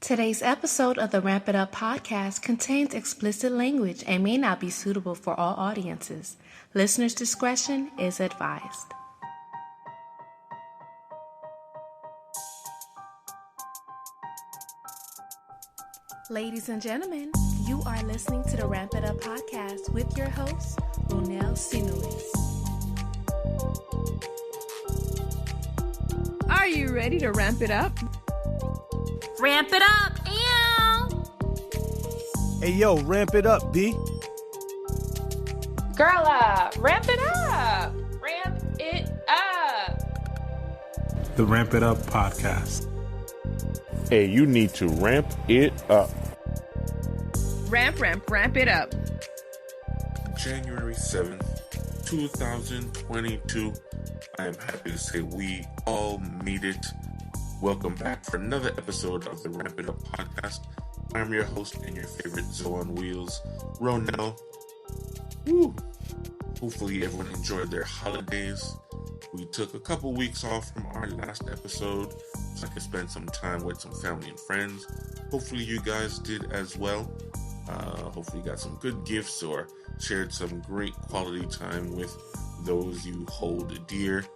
Today's episode of the Ramp It Up podcast contains explicit language and may not be suitable for all audiences. Listener's discretion is advised. Ladies and gentlemen, you are listening to the Ramp It Up podcast with your host, Ronell Sinuis. Are you ready to ramp it up? Ramp it up, ew! Hey, yo, ramp it up, B. Girl, ramp it up! Ramp it up! The Ramp It Up podcast. Hey, you need to ramp it up. Ramp it up. January 7th, 2022. I am happy to say we all made it. Welcome back for another episode of the Ramp It Up podcast. I'm your host and your favorite Zoe on Wheels, Ronell. Woo! Hopefully everyone enjoyed their holidays. We took a couple weeks off from our last episode so I could spend some time with some family and friends. Hopefully you guys did as well. Hopefully you got some good gifts or shared some great quality time with those you hold dear.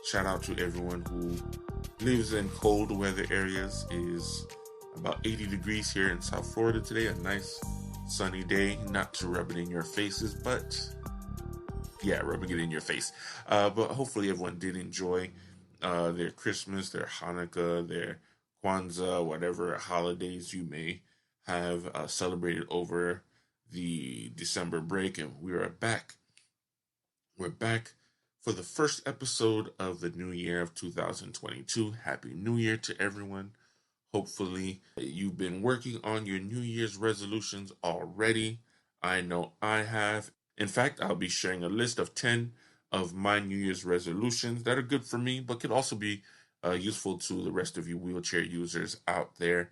Shout out to everyone who lives in cold weather areas. Is about 80 degrees here in South Florida today. A nice sunny day. Not to rub it in your faces, but yeah, rubbing it in your face. But hopefully everyone did enjoy their Christmas, their Hanukkah, their Kwanzaa, whatever holidays you may have celebrated over the December break. And we are back. We're back for the first episode of the new year of 2022. Happy New Year to everyone. Hopefully you've been working on your New Year's resolutions already. I know I have. In fact, I'll be sharing a list of 10 of my New Year's resolutions that are good for me, but could also be useful to the rest of you wheelchair users out there.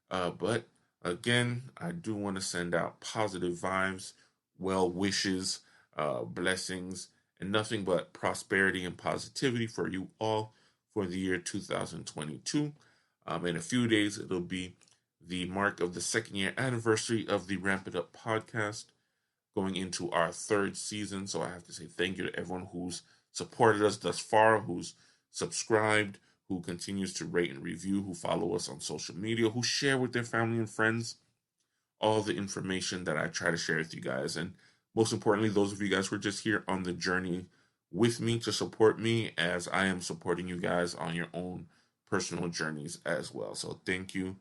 But again, I do want to send out positive vibes, well wishes, blessings, and nothing but prosperity and positivity for you all for the year 2022. In a few days, it'll be the mark of the second year anniversary of the Ramp It Up podcast, going into our third season. So I have to say thank you to everyone who's supported us thus far, who's subscribed, who continues to rate and review, who follow us on social media, who share with their family and friends all the information that I try to share with you guys. And most importantly, those of you guys who are just here on the journey with me to support me as I am supporting you guys on your own personal journeys as well. So thank you.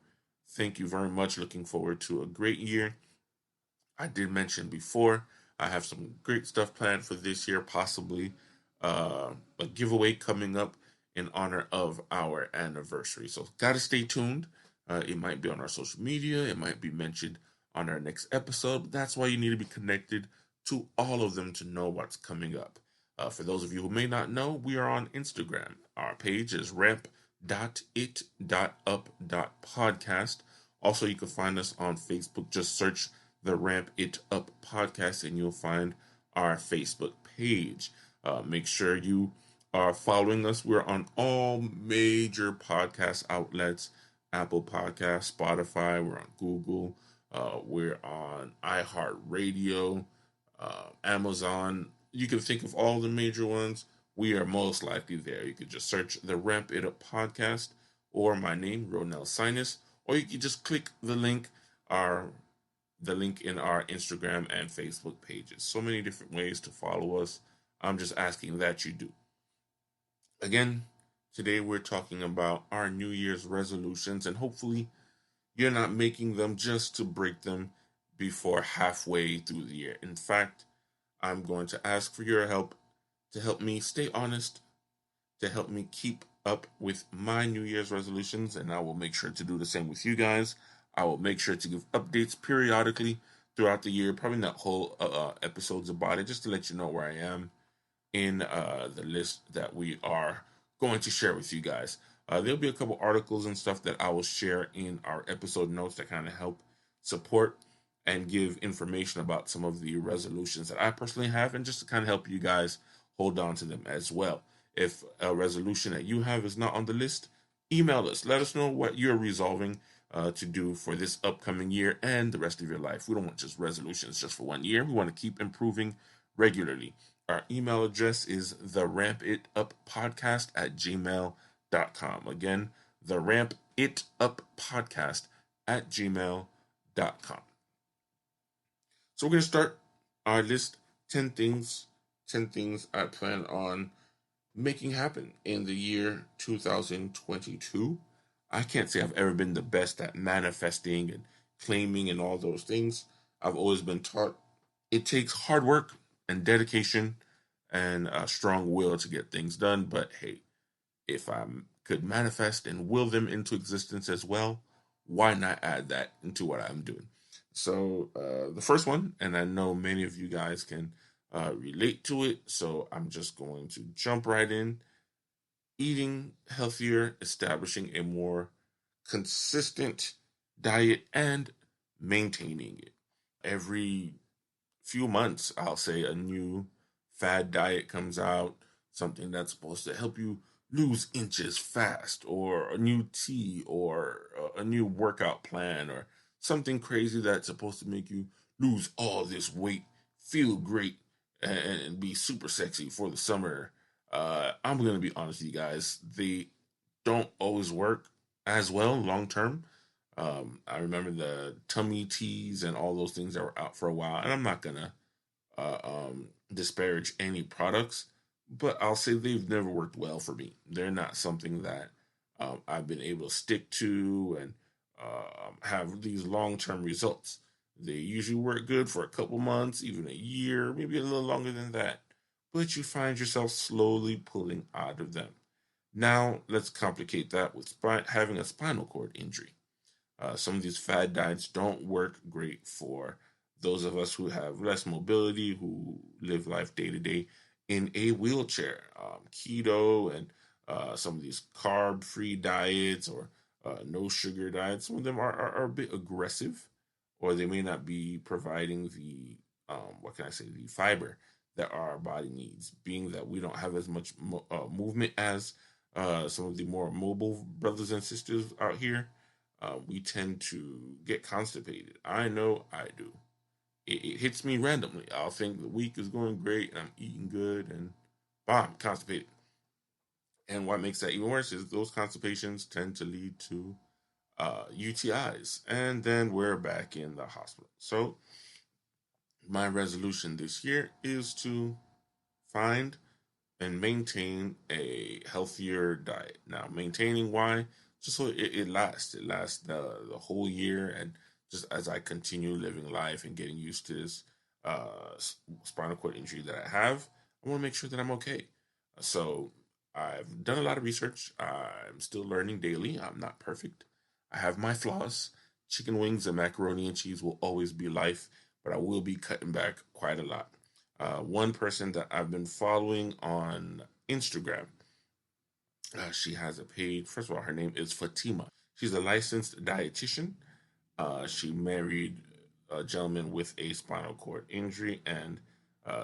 Thank you very much. Looking forward to a great year. I did mention before, I have some great stuff planned for this year, possibly a giveaway coming up in honor of our anniversary. So gotta stay tuned. It might be on our social media. It might be mentioned on our next episode. But that's why you need to be connected to all of them to know what's coming up. For those of you who may not know, we are on Instagram. Our page is ramp.it.up.podcast. Also, you can find us on Facebook. Just search the Ramp It Up podcast and you'll find our Facebook page. Make sure you are following us. We're on all major podcast outlets: Apple Podcasts, Spotify. We're on Google. We're on iHeartRadio, Amazon. You can think of all the major ones. We are most likely there. You could just search the Ramp It Up podcast or my name, Ronell Sinus, or you can just click the link in our Instagram and Facebook pages. So many different ways to follow us. I'm just asking that you do. Again, today we're talking about our New Year's resolutions, and hopefully you're not making them just to break them before halfway through the year. In fact, I'm going to ask for your help to help me stay honest, to help me keep up with my New Year's resolutions, and I will make sure to do the same with you guys. I will make sure to give updates periodically throughout the year, probably not whole episodes about it, just to let you know where I am in the list that we are going to share with you guys. There'll be a couple articles and stuff that I will share in our episode notes that kind of help support and give information about some of the resolutions that I personally have, and just to kind of help you guys hold on to them as well. If a resolution that you have is not on the list, email us. Let us know what you're resolving. to do for this upcoming year and the rest of your life. We don't want just resolutions just for 1 year. We want to keep improving regularly. Our email address is therampituppodcast@gmail.com. Again, therampituppodcast@gmail.com. So we're going to start our list 10 things I plan on making happen in the year 2022. I can't say I've ever been the best at manifesting and claiming and all those things. I've always been taught it takes hard work and dedication and a strong will to get things done. But hey, if I could manifest and will them into existence as well, why not add that into what I'm doing? So the first one, and I know many of you guys can relate to it, so I'm just going to jump right in. Eating healthier, establishing a more consistent diet, and maintaining it. Every few months, I'll say a new fad diet comes out, something that's supposed to help you lose inches fast, or a new tea, or a new workout plan, or something crazy that's supposed to make you lose all this weight, feel great, and be super sexy for the summer. I'm going to be honest with you guys, they don't always work as well long term. I remember the tummy teas and all those things that were out for a while, and I'm not gonna disparage any products, but I'll say they've never worked well for me. They're not something that I've been able to stick to and have these long term results. They usually work good for a couple months, even a year, maybe a little longer than that, but you find yourself slowly pulling out of them. Now, let's complicate that with having a spinal cord injury. Some of these fad diets don't work great for those of us who have less mobility, who live life day to day in a wheelchair. Keto and some of these carb free diets, or no sugar diets, some of them are a bit aggressive, or they may not be providing the, the fiber that our body needs, being that we don't have as much movement as some of the more mobile brothers and sisters out here. We tend to get constipated. I know I do. It hits me randomly. I'll think the week is going great and I'm eating good, and bam, constipated. And what makes that even worse is those constipations tend to lead to UTIs, and then we're back in the hospital. So my resolution this year is to find and maintain a healthier diet. Now, maintaining why? Just so it lasts. It lasts the whole year, and just as I continue living life and getting used to this spinal cord injury that I have, I want to make sure that I'm okay. So I've done a lot of research. I'm still learning daily. I'm not perfect. I have my flaws. Chicken wings and macaroni and cheese will always be life, but I will be cutting back quite a lot. One person that I've been following on Instagram, she has a page. First of all, her name is Fatima. She's a licensed dietitian. She married a gentleman with a spinal cord injury, and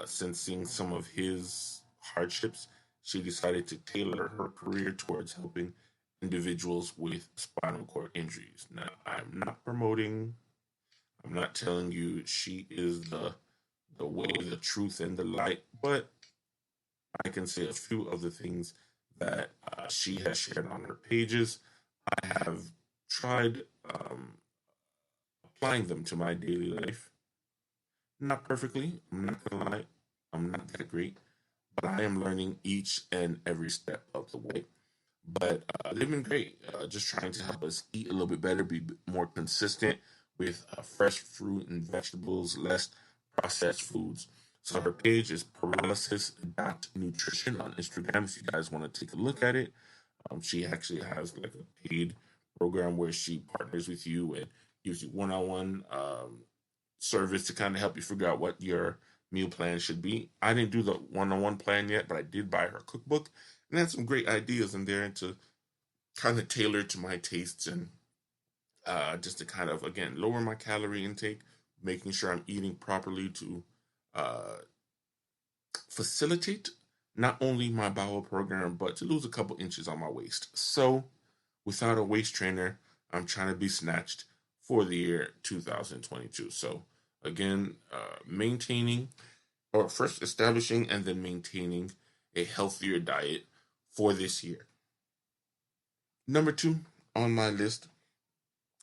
sensing some of his hardships, she decided to tailor her career towards helping individuals with spinal cord injuries. Now, I'm not promoting. I'm not telling you she is the way, the truth, and the light, but I can say a few of the things that she has shared on her pages. I have tried applying them to my daily life. Not perfectly, I'm not gonna lie, I'm not that great, but I am learning each and every step of the way. But they've been great, just trying to help us eat a little bit better, be more consistent with fresh fruit and vegetables, less processed foods. So her page is paralysis.nutrition on Instagram if you guys want to take a look at it. She actually has like a paid program where she partners with you and gives you one-on-one service to kind of help you figure out what your meal plan should be. I didn't do the one-on-one plan yet, but I did buy her cookbook and had some great ideas in there to kind of tailor to my tastes, and just to kind of, again, lower my calorie intake, making sure I'm eating properly to uh, facilitate not only my bowel program, but to lose a couple inches on my waist. So, without a waist trainer, I'm trying to be snatched for the year 2022. So again, maintaining or first establishing and then maintaining a healthier diet for this year. Number two on my list,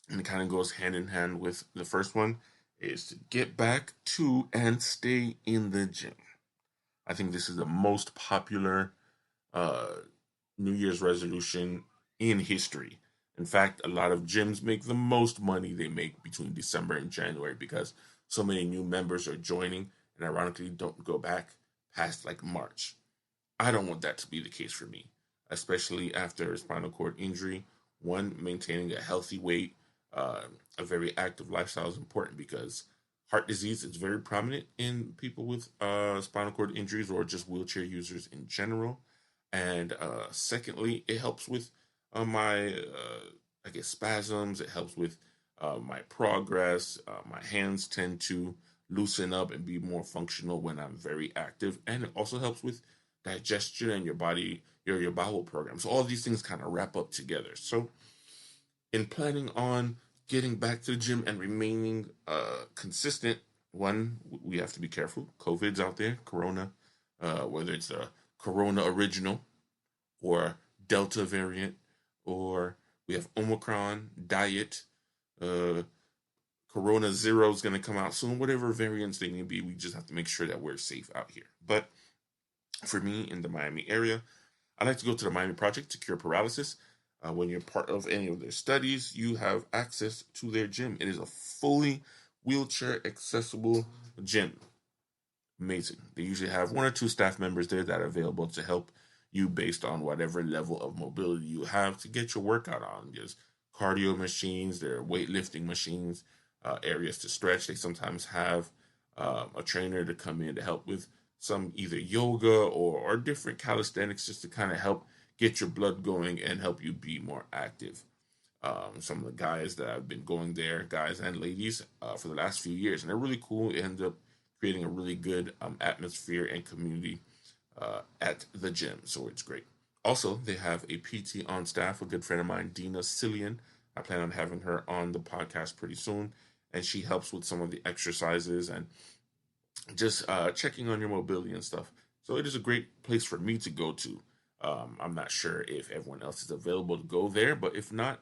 and it kind of goes hand in hand with the first one, is to get back to and stay in the gym. I think this is the most popular uh, New Year's resolution in history. In fact, a lot of gyms make the most money they make between December and January because so many new members are joining and ironically don't go back past like March. I don't want that to be the case for me, especially after a spinal cord injury. One, maintaining a healthy weight, uh, a very active lifestyle is important because heart disease is very prominent in people with spinal cord injuries or just wheelchair users in general. And secondly, it helps with my, I guess, spasms. It helps with my progress. My hands tend to loosen up and be more functional when I'm very active. And it also helps with digestion and your body, your bowel program. So all these things kind of wrap up together. So in planning on getting back to the gym and remaining consistent, one, we have to be careful. COVID's out there, Corona, whether it's a Corona original or Delta variant, or we have Omicron, Diet, uh, Corona Zero is going to come out soon. Whatever variants they may be, we just have to make sure that we're safe out here. But for me in the Miami area, I like to go to the Miami Project to cure paralysis. When you're part of any of their studies, you have access to their gym. It is a fully wheelchair accessible gym. Amazing. They usually have one or two staff members there that are available to help you based on whatever level of mobility you have to get your workout on. There's cardio machines, there are weightlifting machines, areas to stretch. They sometimes have a trainer to come in to help with some either yoga or different calisthenics just to kind of help get your blood going and help you be more active. Some of the guys that have been going there, guys and ladies, for the last few years, and they're really cool. It ends up creating a really good atmosphere and community at the gym, so it's great. Also, they have a PT on staff, a good friend of mine, Dina Cillian. I plan on having her on the podcast pretty soon, and she helps with some of the exercises and just checking on your mobility and stuff. So it is a great place for me to go to. I'm not sure if everyone else is available to go there, but if not,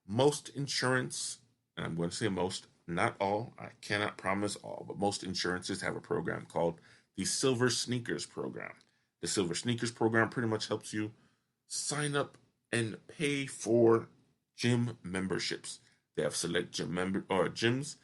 most insurance, and I'm going to say most, not all, I cannot promise all, but most insurances have a program called the Silver Sneakers Program. The Silver Sneakers Program pretty much helps you sign up and pay for gym memberships. They have select gyms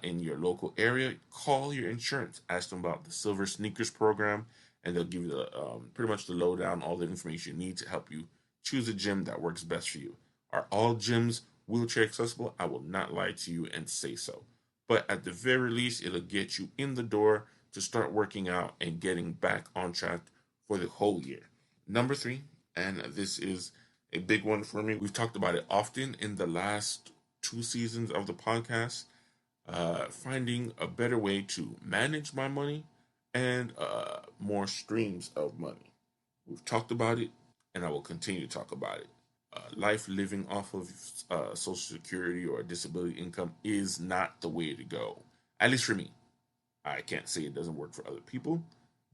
in your local area. Call your insurance, ask them about the Silver Sneakers Program, and they'll give you the pretty much the lowdown, all the information you need to help you choose a gym that works best for you. Are all gyms wheelchair accessible? I will not lie to you and say so. But at the very least, it'll get you in the door to start working out and getting back on track for the whole year. Number three, and this is a big one for me. We've talked about it often in the last 2 seasons of the podcast. Finding a better way to manage my money and more streams of money. We've talked about it, and I will continue to talk about it. Life living off of Social Security or disability income is not the way to go. At least for me. I can't say it doesn't work for other people,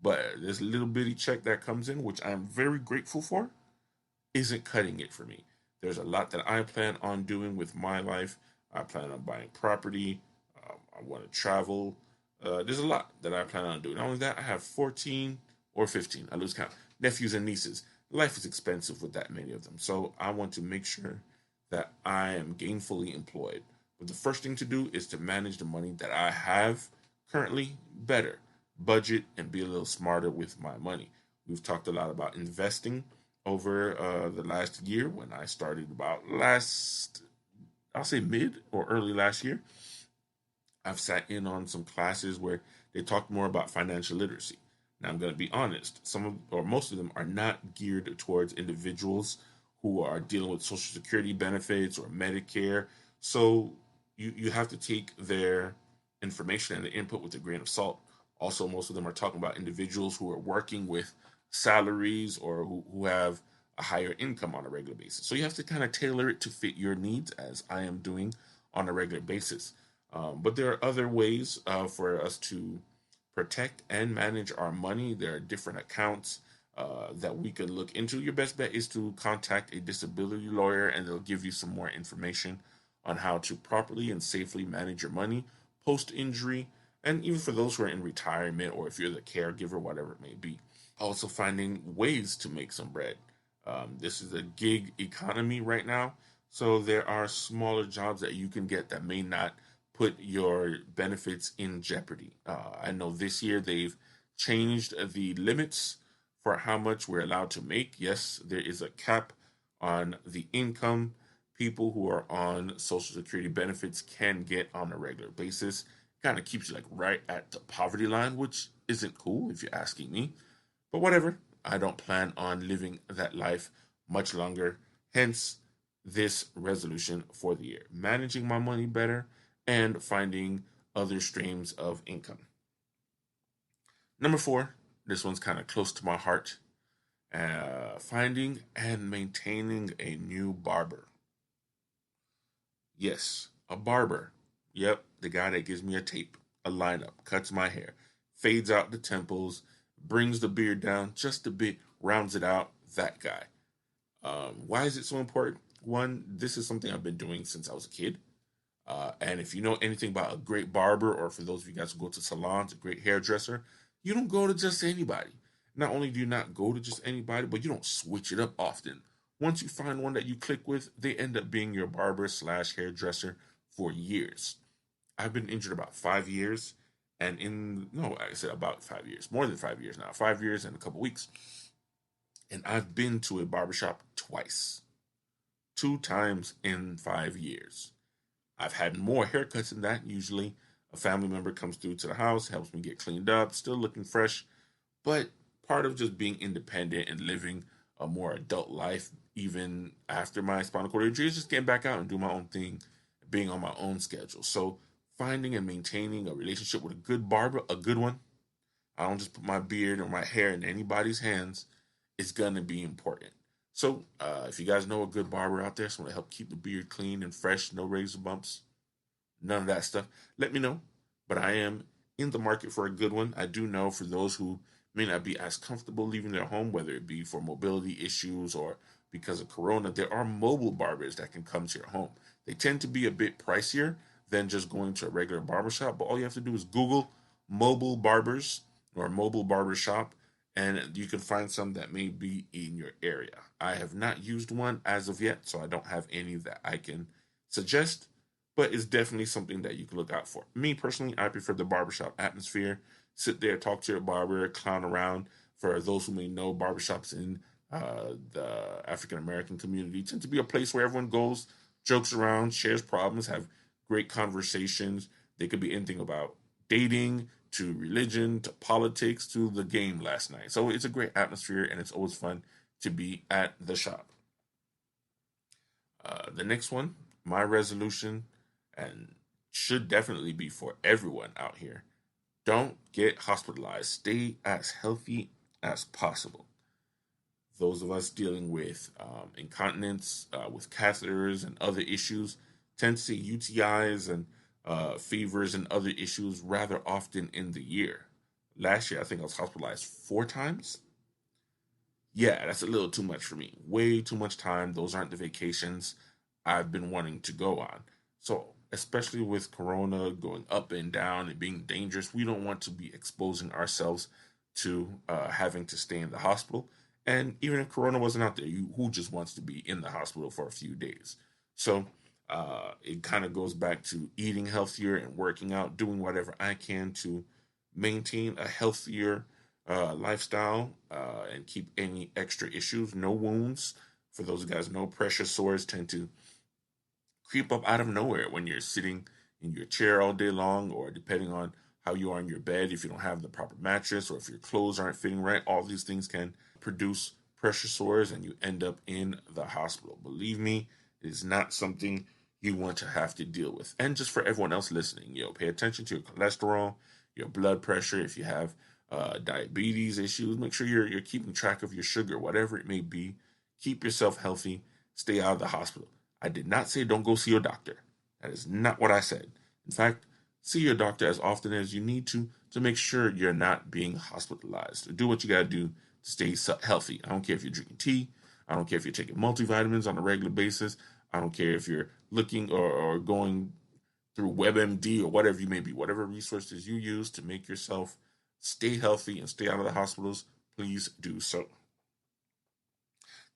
but this little bitty check that comes in, which I'm very grateful for, isn't cutting it for me. There's a lot that I plan on doing with my life. I plan on buying property. I want to travel. There's a lot that I plan on doing. Not only that, I have 14 or 15, I lose count, nephews and nieces. Life is expensive with that many of them. So I want to make sure that I am gainfully employed. But the first thing to do is to manage the money that I have currently better. Budget and be a little smarter with my money. We've talked a lot about investing over the last year when I started about I'll say mid or early last year. I've sat in on some classes where they talked more about financial literacy. Now, I'm going to be honest, most of them are not geared towards individuals who are dealing with Social Security benefits or Medicare. So you have to take their information and the input with a grain of salt. Also, most of them are talking about individuals who are working with salaries or who have a higher income on a regular basis. So you have to kind of tailor it to fit your needs, as I am doing on a regular basis. But there are other ways for us to protect and manage our money. There are different accounts that we could look into. Your best bet is to contact a disability lawyer, and they'll give you some more information on how to properly and safely manage your money post injury, and even for those who are in retirement or if you're the caregiver, whatever it may be. Also, finding ways to make some bread. This is a gig economy right now, so there are smaller jobs that you can get that may not put your benefits in jeopardy. I know this year they've changed the limits for how much we're allowed to make. Yes, there is a cap on the income people who are on Social Security benefits can get on a regular basis. Kind of keeps you like right at the poverty line, which isn't cool if you're asking me. But whatever, I don't plan on living that life much longer. Hence, this resolution for the year: managing my money better and finding other streams of income. Number 4, this one's kind of close to my heart. Finding and maintaining a new barber. Yes, a barber. Yep, the guy that gives me a tape, a lineup, cuts my hair, fades out the temples, brings the beard down just a bit, rounds it out. That guy. Why is it so important? One, this is something I've been doing since I was a kid. And if you know anything about a great barber, or for those of you guys who go to salons, a great hairdresser, you don't go to just anybody. Not only do you not go to just anybody, but you don't switch it up often. Once you find one that you click with, they end up being your barber slash hairdresser for years. I've been injured about 5 years, and I said about 5 years, more than 5 years now, 5 years and a couple weeks. And I've been to a barbershop twice, 2 times in 5 years. I've had more haircuts than that. Usually a family member comes through to the house, helps me get cleaned up, still looking fresh. But part of just being independent and living a more adult life, even after my spinal cord injury, is just getting back out and doing my own thing, being on my own schedule. So finding and maintaining a relationship with a good barber, a good one. I don't just put my beard or my hair in anybody's hands. It's going to be important. So if you guys know a good barber out there, someone to help keep the beard clean and fresh, no razor bumps, none of that stuff, let me know. But I am in the market for a good one. I do know for those who may not be as comfortable leaving their home, whether it be for mobility issues or because of Corona, there are mobile barbers that can come to your home. They tend to be a bit pricier than just going to a regular barbershop, but all you have to do is Google mobile barbers or mobile barbershop, and you can find some that may be in your area. I have not used one as of yet, so I don't have any that I can suggest, but it's definitely something that you can look out for. Me personally, I prefer the barbershop atmosphere. Sit there, talk to your barber, clown around. For those who may know, barbershops in the African American community tend to be a place where everyone goes, jokes around, shares problems, have great conversations. They could be anything about dating to religion to politics to the game last night. So it's a great atmosphere, and it's always fun to be at the shop. The next one, my resolution, and should definitely be for everyone out here: don't get hospitalized. Stay as healthy as possible. Those of us dealing with incontinence, with catheters and other issues, tend to see UTIs and fevers and other issues rather often in the year. Last year, I think I was hospitalized 4 times. Yeah, that's a little too much for me. Way too much time. Those aren't the vacations I've been wanting to go on. So, especially with Corona going up and down and being dangerous, we don't want to be exposing ourselves to having to stay in the hospital. And even if Corona wasn't out there, who just wants to be in the hospital for a few days? So, it kind of goes back to eating healthier and working out, doing whatever I can to maintain a healthier lifestyle and keep any extra issues, no wounds. For those guys, no pressure sores tend to creep up out of nowhere when you're sitting in your chair all day long, or depending on how you are in your bed, if you don't have the proper mattress or if your clothes aren't fitting right, all these things can produce pressure sores and you end up in the hospital. Believe me, it is not something you want to have to deal with. And just for everyone else listening, pay attention to your cholesterol, your blood pressure. If you have diabetes issues, make sure you're keeping track of your sugar, whatever it may be. Keep yourself healthy. Stay out of the hospital. I did not say don't go see your doctor. That is not what I said. In fact, see your doctor as often as you need to make sure you're not being hospitalized. Do what you got to do to stay healthy. I don't care if you're drinking tea. I don't care if you're taking multivitamins on a regular basis. I don't care if you're looking or going through WebMD or whatever you may be, whatever resources you use to make yourself stay healthy and stay out of the hospitals, please do so.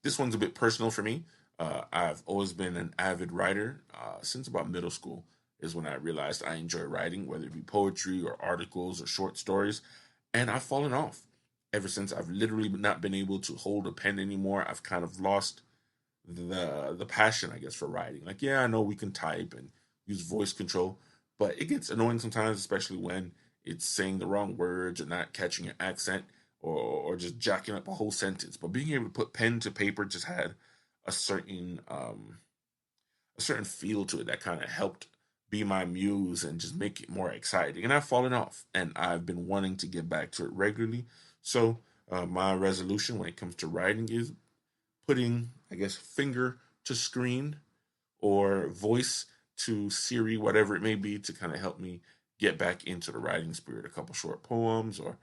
This one's a bit personal for me. I've always been an avid writer since about middle school is when I realized I enjoy writing, whether it be poetry or articles or short stories, and I've fallen off. Ever since I've literally not been able to hold a pen anymore, I've kind of lost the passion, I guess, for writing. Like, yeah, I know we can type and use voice control, but it gets annoying sometimes, especially when it's saying the wrong words or not catching an accent or just jacking up a whole sentence. But being able to put pen to paper just had a certain feel to it that kind of helped be my muse and just make it more exciting. And I've fallen off, and I've been wanting to get back to it regularly. So my resolution when it comes to writing is putting, I guess, finger to screen or voice to Siri, whatever it may be, to kind of help me get back into the writing spirit. A couple short poems or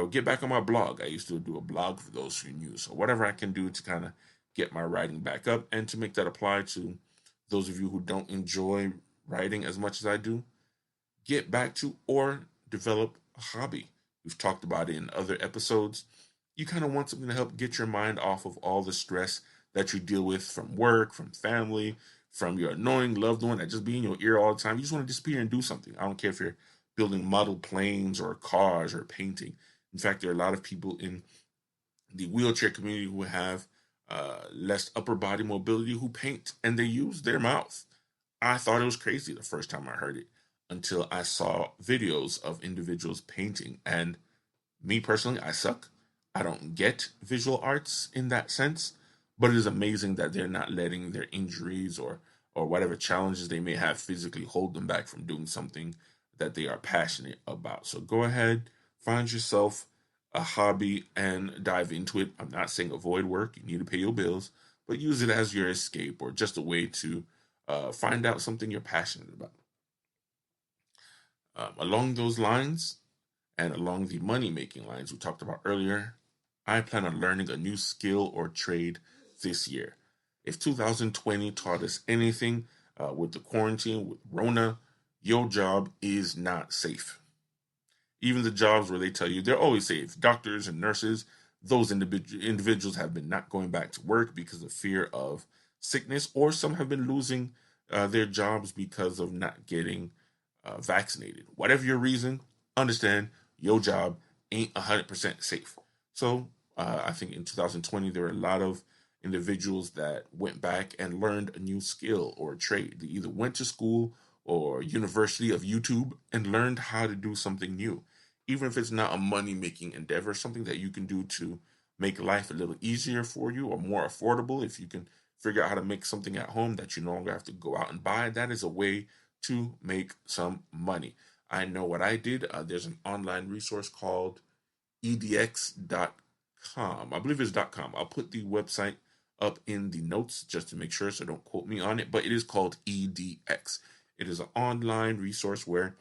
get back on my blog. I used to do a blog for those who knew. So whatever I can do to kind of get my writing back up and to make that apply to those of you who don't enjoy writing as much as I do, get back to or develop a hobby. We've talked about it in other episodes. You kind of want something to help get your mind off of all the stress that you deal with from work, from family, from your annoying loved one that just be in your ear all the time. You just want to disappear and do something. I don't care if you're building model planes or cars or painting. In fact, there are a lot of people in the wheelchair community who have less upper body mobility who paint and they use their mouth. I thought it was crazy the first time I heard it until I saw videos of individuals painting. And me personally, I suck. I don't get visual arts in that sense, but it is amazing that they're not letting their injuries or whatever challenges they may have physically hold them back from doing something that they are passionate about. So go ahead, find yourself a hobby and dive into it. I'm not saying avoid work. You need to pay your bills, but use it as your escape or just a way to find out something you're passionate about. Along those lines and along the money making lines we talked about earlier, I plan on learning a new skill or trade this year. If 2020 taught us anything with the quarantine, with Rona, your job is not safe. Even the jobs where they tell you they're always safe, doctors and nurses, those individuals have been not going back to work because of fear of sickness, or some have been losing their jobs because of not getting vaccinated. Whatever your reason, understand your job ain't 100% safe. So I think in 2020, there were a lot of individuals that went back and learned a new skill or a trade. They either went to school or University of YouTube and learned how to do something new. Even if it's not a money-making endeavor, something that you can do to make life a little easier for you or more affordable. If you can figure out how to make something at home that you no longer have to go out and buy, that is a way to make some money. I know what I did. There's an online resource called edx.com. I believe it's .com. I'll put the website up in the notes just to make sure, so don't quote me on it, but it is called EDX. It is an online resource where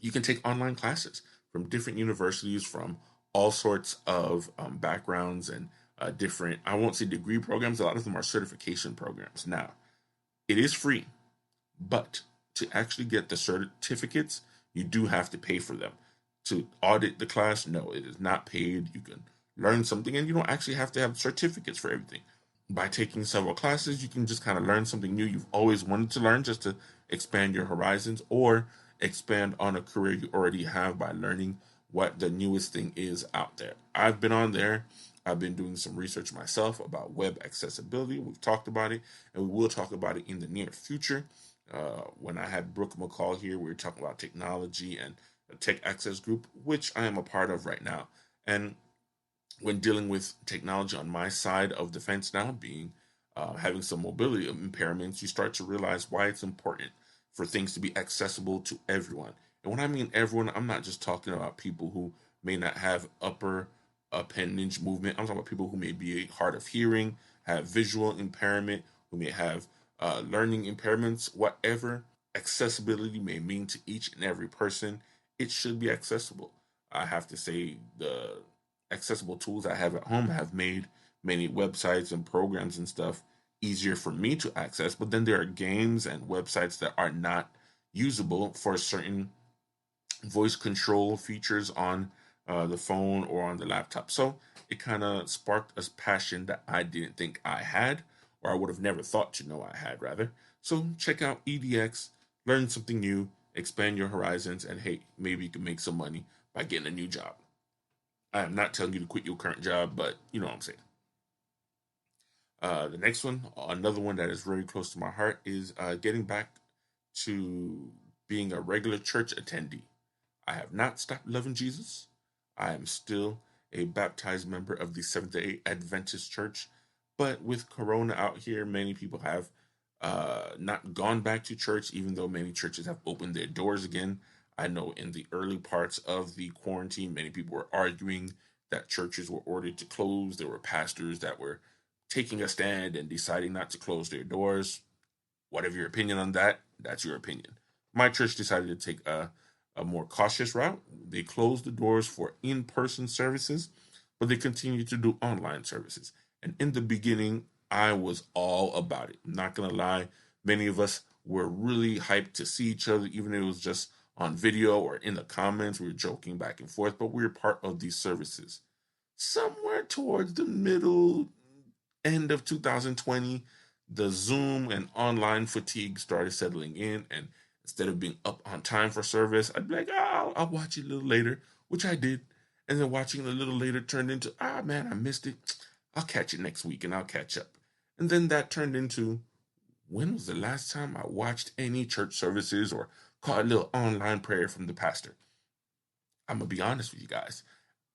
you can take online classes from different universities, from all sorts of backgrounds and different, I won't say degree programs, a lot of them are certification programs. Now, it is free, but to actually get the certificates, you do have to pay for them. To audit the class, no, it is not paid. You can learn something, and you don't actually have to have certificates for everything. By taking several classes, you can just kind of learn something new you've always wanted to learn, just to expand your horizons or expand on a career you already have by learning what the newest thing is out there. I've been on there. I've been doing some research myself about web accessibility. We've talked about it, and we will talk about it in the near future. When I had Brooke McCall here, we were talking about technology and the Tech Access Group, which I am a part of right now. And when dealing with technology on my side of the fence now, being having some mobility impairments, you start to realize why it's important for things to be accessible to everyone. And when I mean everyone, I'm not just talking about people who may not have upper appendage movement. I'm talking about people who may be hard of hearing, have visual impairment, who may have learning impairments, whatever accessibility may mean to each and every person, it should be accessible. I have to say the accessible tools I have at home have made many websites and programs and stuff easier for me to access, but then there are games and websites that are not usable for certain voice control features on the phone or on the laptop. So it kind of sparked a passion that I didn't think I had, or I would have never thought to know I had, rather. So check out EDX, learn something new, expand your horizons, and hey, maybe you can make some money by getting a new job. I am not telling you to quit your current job, but you know what I'm saying. The next one, another one that is very close to my heart, is getting back to being a regular church attendee. I have not stopped loving Jesus. I am still a baptized member of the Seventh-day Adventist Church. But with Corona out here, many people have not gone back to church, even though many churches have opened their doors again. I know in the early parts of the quarantine, many people were arguing that churches were ordered to close. There were pastors that were taking a stand and deciding not to close their doors. Whatever your opinion on that, that's your opinion. My church decided to take a more cautious route. They closed the doors for in-person services, but they continued to do online services. And in the beginning, I was all about it. I'm not going to lie. Many of us were really hyped to see each other, even if it was just on video or in the comments. We were joking back and forth, but we were part of these services. Somewhere towards the middle end of 2020, the Zoom and online fatigue started settling in, and instead of being up on time for service, I'd be like, I'll watch it a little later, which I did. And then watching it a little later turned into, man, I missed it. I'll catch it next week and I'll catch up. And then that turned into, when was the last time I watched any church services or caught a little online prayer from the pastor? I'm going to be honest with you guys.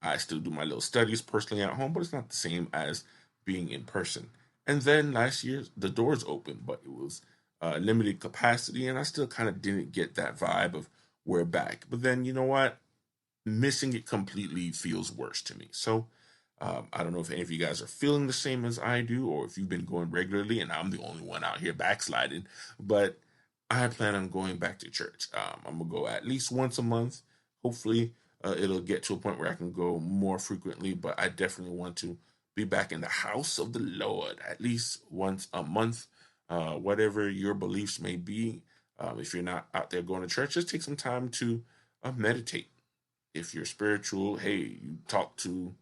I still do my little studies personally at home, but it's not the same as being in person. And then last year, the doors opened, but it was limited capacity, and I still kind of didn't get that vibe of we're back. But then, you know what? Missing it completely feels worse to me. So I don't know if any of you guys are feeling the same as I do, or if you've been going regularly, and I'm the only one out here backsliding. But I plan on going back to church. I'm going to go at least once a month. Hopefully, it'll get to a point where I can go more frequently, but I definitely want to be back in the house of the Lord at least once a month. Whatever your beliefs may be, if you're not out there going to church, just take some time to meditate. If you're spiritual, hey, you talk to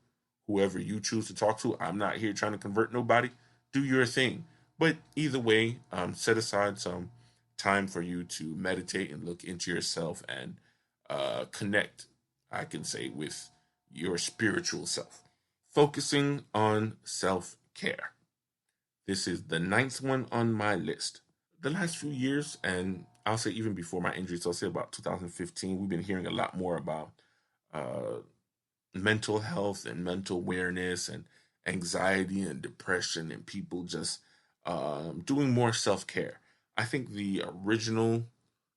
whoever you choose to talk to. I'm not here trying to convert nobody. Do your thing. But either way, set aside some time for you to meditate and look into yourself and connect, I can say, with your spiritual self. Focusing on self-care. This is the 9th one on my list. The last few years, and I'll say even before my injury, so I'll say about 2015, we've been hearing a lot more about mental health and mental awareness and anxiety and depression and people just doing more self-care. I think the original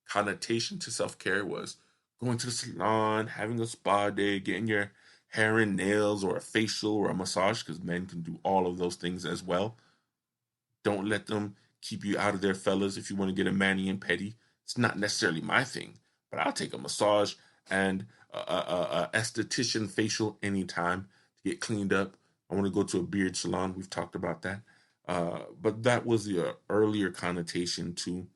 connotation to self-care was going to the salon, having a spa day, getting your hair and nails or a facial or a massage, because men can do all of those things as well. Don't let them keep you out of there, fellas. If you want to get a mani and pedi, it's not necessarily my thing, but I'll take a massage and a esthetician facial anytime to get cleaned up. I want to go to a beard salon. We've talked about that. But that was the earlier connotation to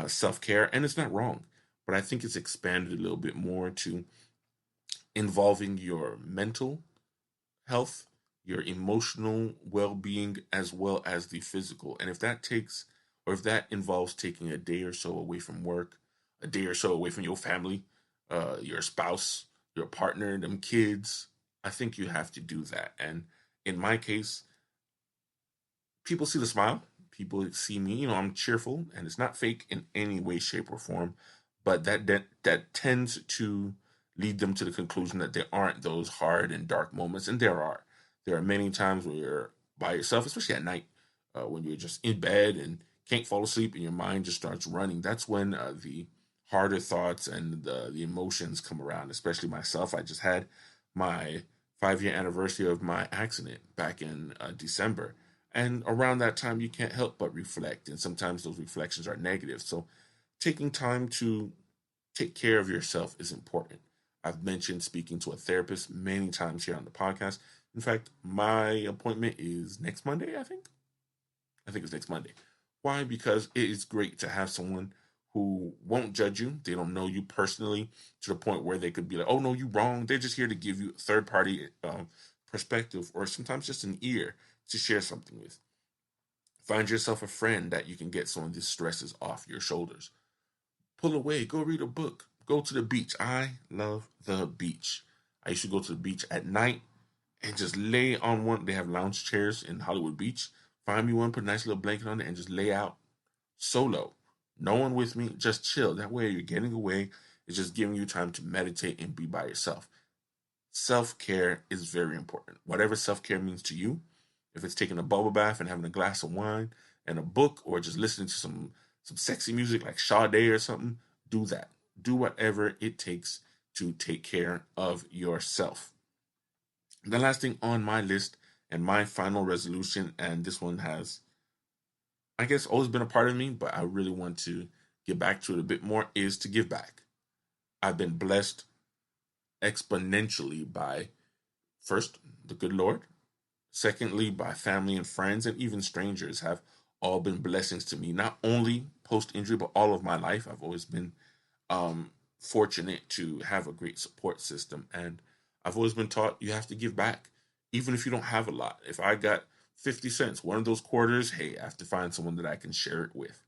self-care, and it's not wrong. But I think it's expanded a little bit more to involving your mental health, your emotional well-being, as well as the physical. And if that takes, or if that involves taking a day or so away from work, a day or so away from your family, your spouse, your partner, them kids, I think you have to do that. And in my case, people see the smile. People see me, I'm cheerful, and it's not fake in any way, shape, or form. But that tends to lead them to the conclusion that there aren't those hard and dark moments, and there are. There are many times where you're by yourself, especially at night, when you're just in bed and can't fall asleep, and your mind just starts running. That's when the harder thoughts and the emotions come around. Especially myself, I just had my 5-year anniversary of my accident back in December. And around that time, you can't help but reflect. And sometimes those reflections are negative. So taking time to take care of yourself is important. I've mentioned speaking to a therapist many times here on the podcast. In fact, my appointment is next Monday, I think. I think it's next Monday. Why? Because it is great to have someone who won't judge you. They don't know you personally to the point where they could be like, oh, no, you're wrong. They're just here to give you a third party perspective, or sometimes just an ear to share something with. Find yourself a friend that you can get some of these stresses off your shoulders. Pull away, go read a book, go to the beach. I love the beach. I used to go to the beach at night and just lay on one. They have lounge chairs in Hollywood Beach. Find me one, put a nice little blanket on it, and just lay out solo. No one with me, just chill. That way you're getting away. It's just giving you time to meditate and be by yourself. Self-care is very important. Whatever self-care means to you, if it's taking a bubble bath and having a glass of wine and a book, or just listening to some sexy music like Sade or something, do that. Do whatever it takes to take care of yourself. The last thing on my list and my final resolution, and this one has, I guess, always been a part of me, but I really want to get back to it a bit more, is to give back. I've been blessed exponentially by, first, the good Lord. Secondly, by family and friends, and even strangers have all been blessings to me, not only post-injury, but all of my life. I've always been fortunate to have a great support system, and I've always been taught you have to give back, even if you don't have a lot. If I got 50 cents, one of those quarters, hey, I have to find someone that I can share it with.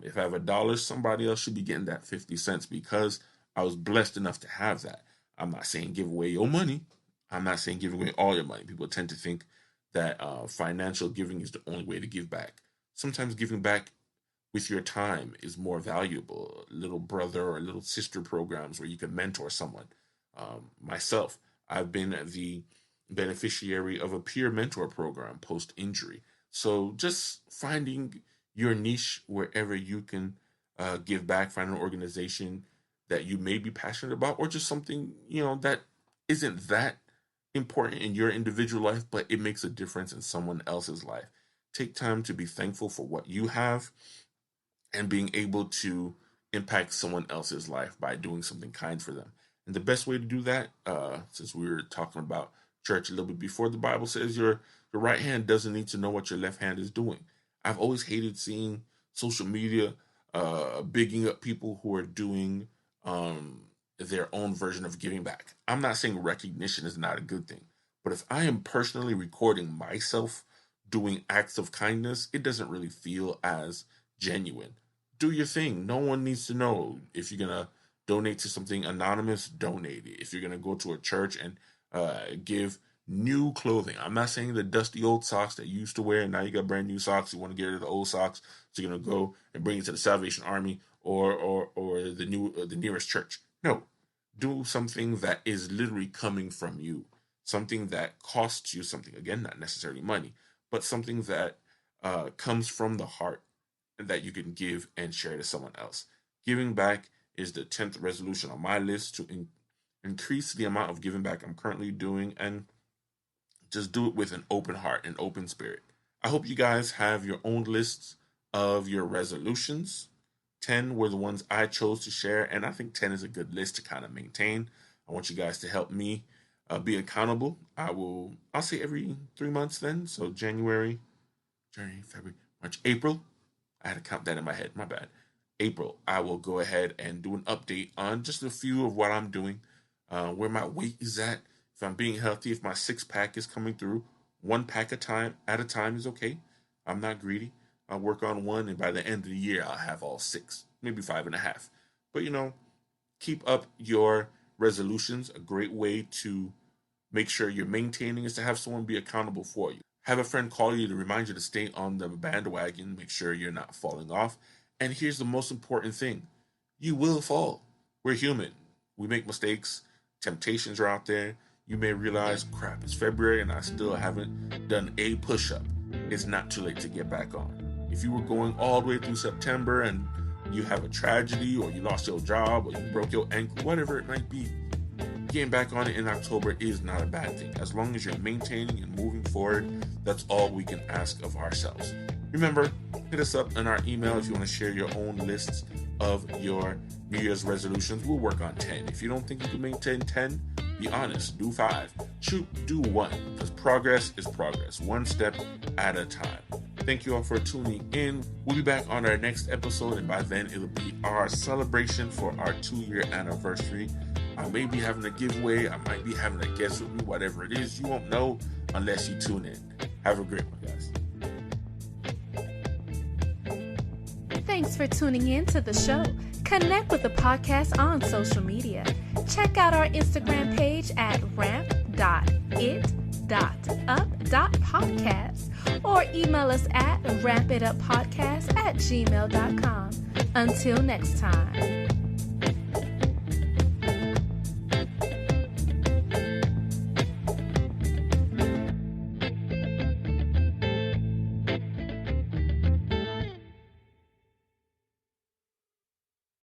If I have $1, somebody else should be getting that 50 cents because I was blessed enough to have that. I'm not saying give away your money. I'm not saying give away all your money. People tend to think that financial giving is the only way to give back. Sometimes giving back with your time is more valuable. Little brother or little sister programs where you can mentor someone. Myself, I've been the beneficiary of a peer mentor program post-injury. So just finding your niche wherever you can give back, find an organization that you may be passionate about, or just something, that isn't that important in your individual life, but it makes a difference in someone else's life. Take time to be thankful for what you have and being able to impact someone else's life by doing something kind for them. And the best way to do that, since we were talking about church a little bit before, the Bible says your right hand doesn't need to know what your left hand is doing. I've always hated seeing social media bigging up people who are doing their own version of giving back. I'm not saying recognition is not a good thing, but if I am personally recording myself doing acts of kindness, it doesn't really feel as genuine. Do your thing. No one needs to know. If you're going to donate to something anonymous, donate it. If you're going to go to a church and give new clothing. I'm not saying the dusty old socks that you used to wear and now you got brand new socks. You want to get rid of the old socks, so you're going to go and bring it to the Salvation Army or the nearest church. No, do something that is literally coming from you, something that costs you something. Again, not necessarily money, but something that comes from the heart that you can give and share to someone else. Giving back is the 10th resolution on my list to increase the amount of giving back I'm currently doing, and just do it with an open heart and open spirit. I hope you guys have your own lists of your resolutions. 10 were the ones I chose to share, and I think 10 is a good list to kind of maintain. I want you guys to help me be accountable. I'll say every 3 months then. So January, February, March, April. I had to count that in my head. My bad. April, I will go ahead and do an update on just a few of what I'm doing, where my weight is at, if I'm being healthy, if my 6-pack is coming through. 1 pack at a time is okay. I'm not greedy. I'll work on 1, and by the end of the year, I'll have all 6, maybe 5.5. But keep up your resolutions. A great way to make sure you're maintaining is to have someone be accountable for you. Have a friend call you to remind you to stay on the bandwagon, make sure you're not falling off. And here's the most important thing. You will fall. We're human. We make mistakes. Temptations are out there. You may realize, crap, it's February and I still haven't done a push-up. It's not too late to get back on. If you were going all the way through September and you have a tragedy, or you lost your job, or you broke your ankle, whatever it might be, getting back on it in October is not a bad thing. As long as you're maintaining and moving forward, that's all we can ask of ourselves. Remember, hit us up in our email if you want to share your own lists of your New Year's resolutions. We'll work on 10. If you don't think you can maintain 10, be honest, do 5. Shoot, do 1. Because progress is progress, one step at a time. Thank you all for tuning in. We'll be back on our next episode, and by then it'll be our celebration for our 2-year anniversary. I may be having a giveaway, I might be having a guest with me, whatever it is, you won't know unless you tune in. Have a great one, guys. Thanks for tuning in to the show. Connect with the podcast on social media. Check out our Instagram page at ramp.it.up.podcast or email us at rampituppodcast@gmail.com. Until next time.